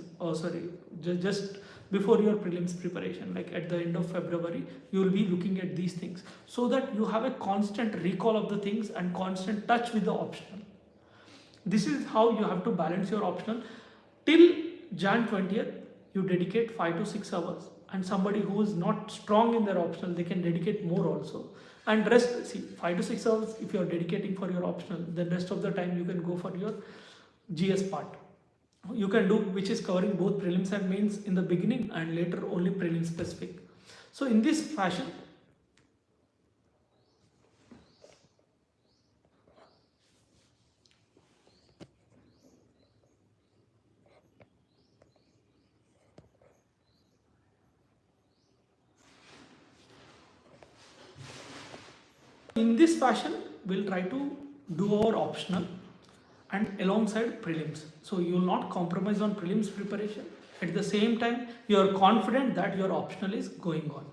Just before your prelims preparation, like at the end of February, you will be looking at these things so that you have a constant recall of the things and constant touch with the optional. This is how you have to balance your optional. Till Jan 20th, you dedicate 5 to 6 hours, and somebody who is not strong in their optional, they can dedicate more also. And rest, see, 5 to 6 hours if you are dedicating for your optional, then rest of the time you can go for your GS part. You can do, which is covering both prelims and mains in the beginning, and later only prelim specific. So in this fashion, we'll try to do our optional and alongside prelims. So you will not compromise on prelims preparation. At the same time, you are confident that your optional is going on.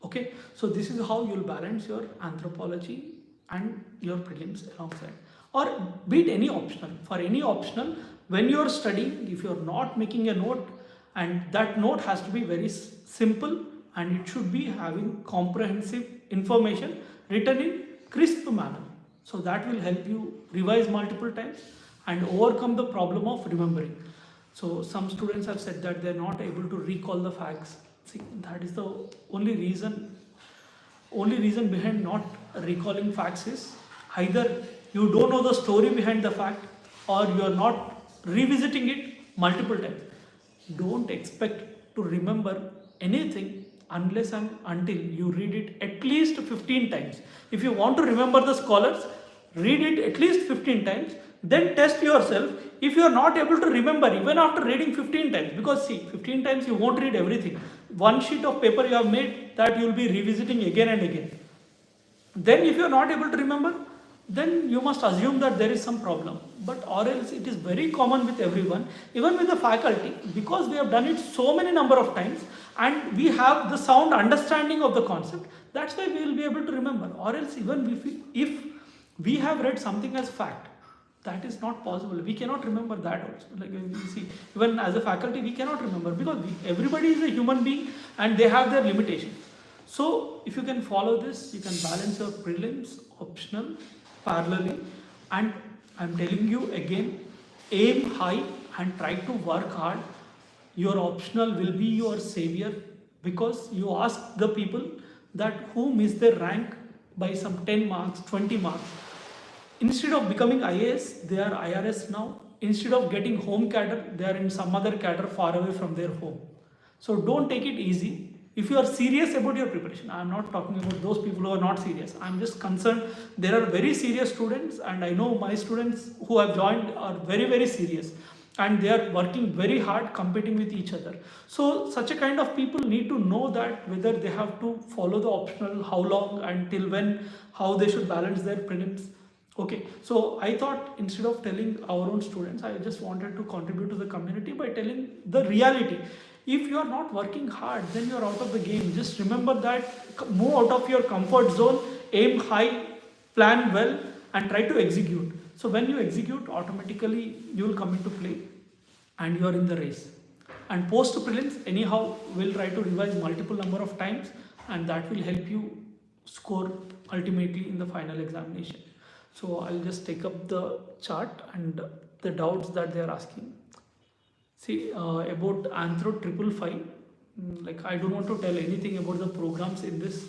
Okay, so this is how you will balance your anthropology and your prelims alongside. Or be it any optional. For any optional, when you are studying, if you are not making a note, and that note has to be very simple, and it should be having comprehensive information written in crisp manner. So that will help you revise multiple times and overcome the problem of remembering. So some students have said that they're not able to recall the facts. See, that is the only reason behind not recalling facts is either you don't know the story behind the fact, or you are not revisiting it multiple times. Don't expect to remember anything unless and until you read it at least 15 times. If you want to remember the scholars, read it at least 15 times, then test yourself if you are not able to remember even after reading 15 times. Because see, 15 times you won't read everything. One sheet of paper you have made, that you will be revisiting again and again. Then if you are not able to remember, then you must assume that there is some problem. But or else it is very common with everyone, even with the faculty, because we have done it so many number of times and we have the sound understanding of the concept. That's why we will be able to remember. Or else even if we have read something as fact, that is not possible. We cannot remember that also. Like you see, even as a faculty, we cannot remember, because everybody is a human being and they have their limitations. So if you can follow this, you can balance your prelims, optional parallelly. And I'm telling you again, aim high and try to work hard. Your optional will be your savior, because you ask the people that who miss their rank by some 10 marks, 20 marks. Instead of becoming IAS, they are IRS now. Instead of getting home cadre, they are in some other cadre far away from their home. So don't take it easy. If you are serious about your preparation, I am not talking about those people who are not serious. I am just concerned. There are very serious students, and I know my students who have joined are very, very serious, and they are working very hard competing with each other. So such a kind of people need to know that whether they have to follow the optional, how long, until when, how they should balance their prelims. Okay, so I thought instead of telling our own students, I just wanted to contribute to the community by telling the reality. If you are not working hard, then you are out of the game. Just remember that, move out of your comfort zone, aim high, plan well, and try to execute. So when you execute, automatically you will come into play and you are in the race. And post prelims, anyhow, we'll try to revise multiple number of times, and that will help you score ultimately in the final examination. So I'll just take up the chart and the doubts that they are asking. See, about Anthro 555, like I don't want to tell anything about the programs in this.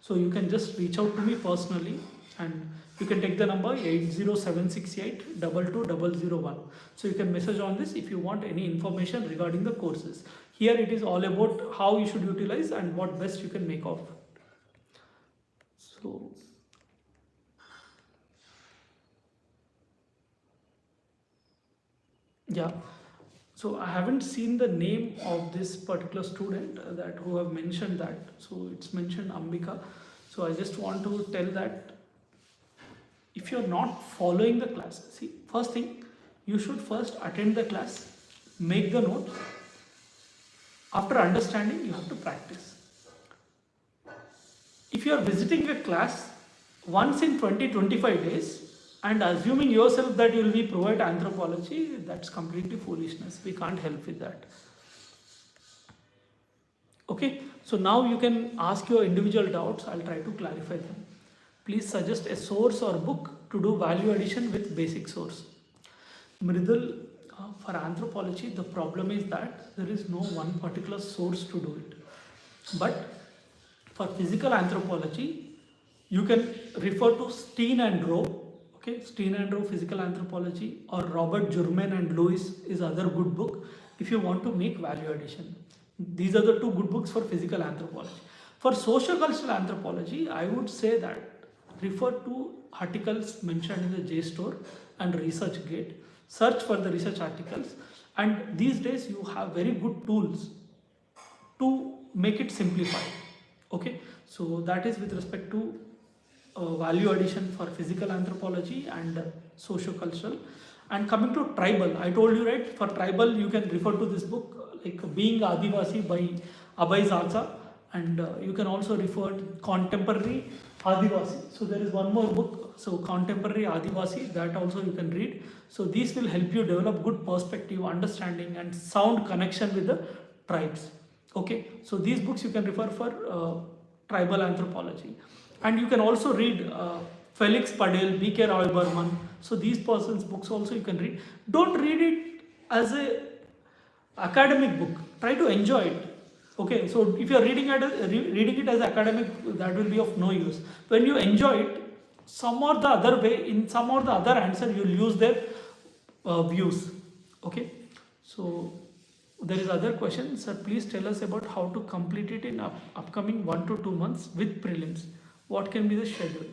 So you can just reach out to me personally, and you can take the number 80768 22001. So you can message on this if you want any information regarding the courses. Here it is all about how you should utilize and what best you can make of. So yeah, so I haven't seen the name of this particular student that who have mentioned that. So it's mentioned Ambika. So I just want to tell that if you're not following the class, see, first thing, you should first attend the class, make the note. After understanding, you have to practice. If you are visiting a class once in 20-25 days, and assuming yourself that you will be provide anthropology, that's completely foolishness. We can't help with that. Okay, so now you can ask your individual doubts. I'll try to clarify them. Please suggest a source or book to do value addition with basic source. Mridul, for anthropology, the problem is that there is no one particular source to do it. But for physical anthropology, you can refer to Steen and Rowe. Okay, Steen and Rowe Physical Anthropology, or Robert Jurman and Lewis is other good book if you want to make value addition. These are the two good books for physical anthropology. For socio-cultural anthropology, I would say that refer to articles mentioned in the JSTOR and ResearchGate. Search for the research articles, and these days you have very good tools to make it simplified. Okay, so that is with respect to value addition for physical anthropology and socio-cultural. And coming to tribal, I told you, right, for tribal you can refer to this book like Being Adivasi by Abhay Zaza, and you can also refer to Contemporary Adivasi. So there is one more book, so Contemporary Adivasi, that also you can read. So these will help you develop good perspective, understanding and sound connection with the tribes. Okay, so these books you can refer for tribal anthropology. And you can also read Felix Padel, B.K. Roy Burman. So these persons' books also you can read. Don't read it as a academic book. Try to enjoy it. Okay, so if you are reading it as academic, that will be of no use. When you enjoy it, some or the other way, in some or the other answer, you will use their views. Okay, so there is other question. Sir, please tell us about how to complete it in upcoming 1 to 2 months with prelims. What can be the schedule?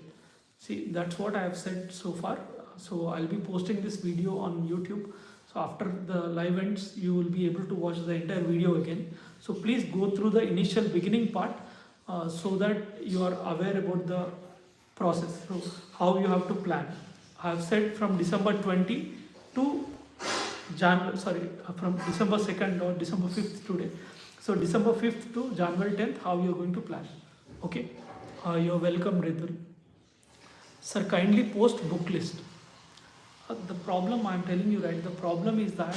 See, that's what I have said so far. So I'll be posting this video on YouTube. So after the live ends, you will be able to watch the entire video again. So please go through the initial beginning part so that you are aware about the process. So how you have to plan. I have said from December 20 to from December 2nd or December 5th today. So December 5th to January 10th, how you are going to plan. Okay. You're welcome, Ridul. Sir, kindly post book list. The problem I'm telling you, right, the problem is that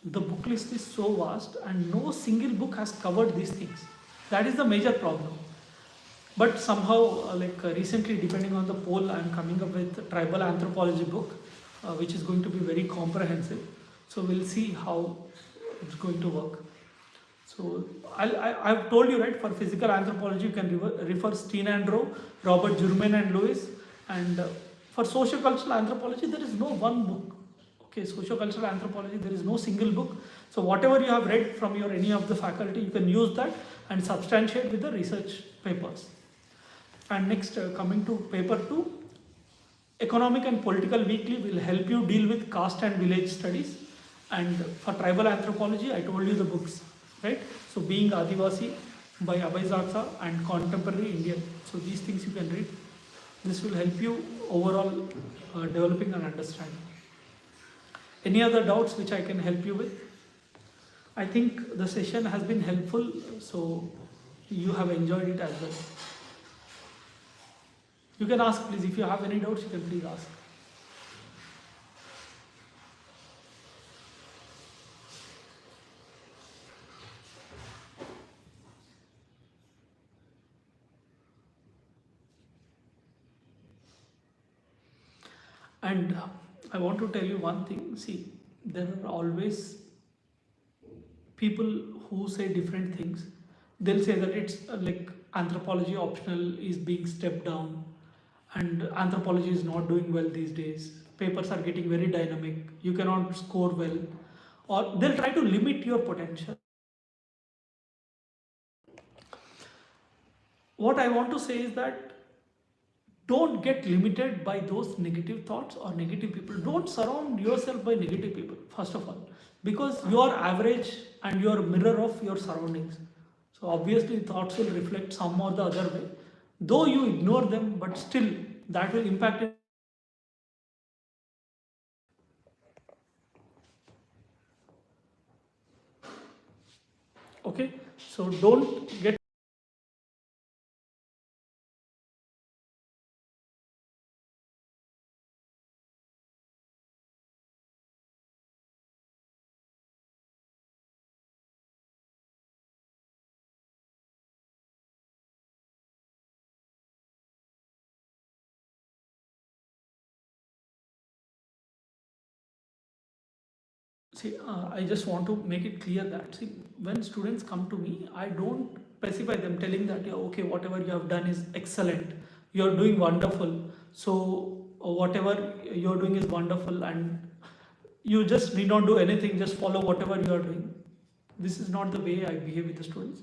the book list is so vast and no single book has covered these things. That is the major problem. But somehow recently, depending on the poll, I'm coming up with tribal anthropology book, which is going to be very comprehensive. So we'll see how it's going to work. So I've told you, right, for physical anthropology, you can refer Steen and Rowe, Robert Jurman and Lewis. And for sociocultural anthropology, there is no one book. Okay, sociocultural anthropology, there is no single book. So whatever you have read from your any of the faculty, you can use that and substantiate with the research papers. And next, coming to paper 2, Economic and Political Weekly will help you deal with caste and village studies. And for tribal anthropology, I told you the books, right? So Being Adivasi by Abhay Zatsa and Contemporary Indian. So these things you can read. This will help you overall developing an understanding. Any other doubts which I can help you with? I think the session has been helpful, so you have enjoyed it as well. You can ask, please. If you have any doubts, you can please ask. And I want to tell you one thing. See, there are always people who say different things. They'll say that it's like anthropology optional is being stepped down, and anthropology is not doing well these days. Papers are getting very dynamic. You cannot score well, or they'll try to limit your potential. What I want to say is that don't get limited by those negative thoughts or negative people. Don't surround yourself by negative people, first of all, because you are average and you are a mirror of your surroundings. So obviously thoughts will reflect some or the other way. Though you ignore them, but still that will impact it. Okay, so don't get. See, I just want to make it clear that, see, when students come to me, I don't pacify them telling that, yeah, okay, whatever you have done is excellent, you're doing wonderful, so whatever you're doing is wonderful, and you just need not do anything, just follow whatever you are doing. This is not the way I behave with the students,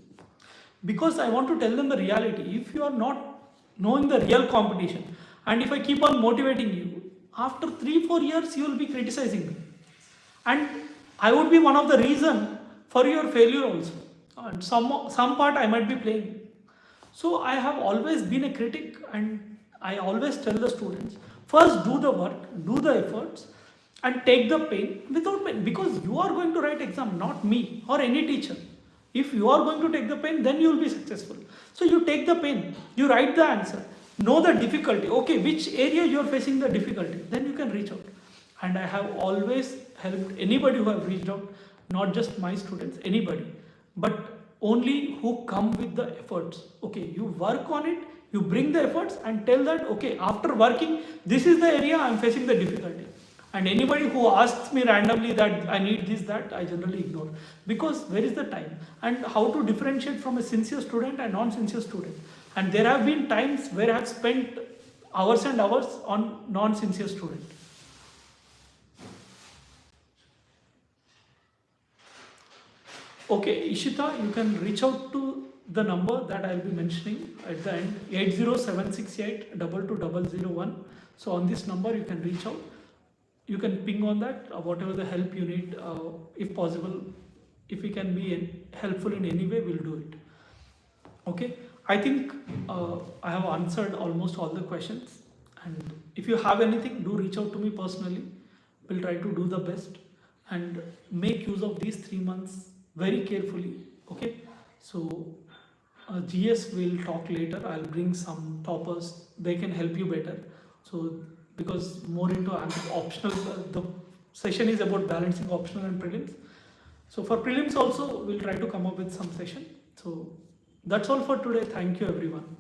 because I want to tell them the reality. If you are not knowing the real competition, and if I keep on motivating you, after 3-4 years you will be criticizing me, and I would be one of the reason for your failure also, and some part I might be playing. So I have always been a critic, and I always tell the students, first do the work, do the efforts, and take the pain without pain, because you are going to write exam, not me or any teacher. If you are going to take the pain, then you will be successful. So you take the pain, you write the answer, know the difficulty, okay, which area you are facing the difficulty, then you can reach out. And I have always helped anybody who have reached out, not just my students, anybody, but only who come with the efforts. Okay, you work on it, you bring the efforts and tell that, okay, after working, this is the area I am facing the difficulty. And anybody who asks me randomly that I need this, that, I generally ignore, because where is the time? And how to differentiate from a sincere student and non-sincere student? And there have been times where I have spent hours and hours on non-sincere student. Okay, Ishita, you can reach out to the number that I will be mentioning at the end, 80768 22001. So on this number you can reach out. You can ping on that, whatever the help you need, if possible. If we can be helpful in any way, we'll do it. Okay, I think I have answered almost all the questions. And if you have anything, do reach out to me personally. We'll try to do the best and make use of these 3 months very carefully. Okay, so GS will talk later. I'll bring some toppers, they can help you better. So because more into optional, the session is about balancing optional and prelims. So for prelims also we'll try to come up with some session. So that's all for today. Thank you everyone.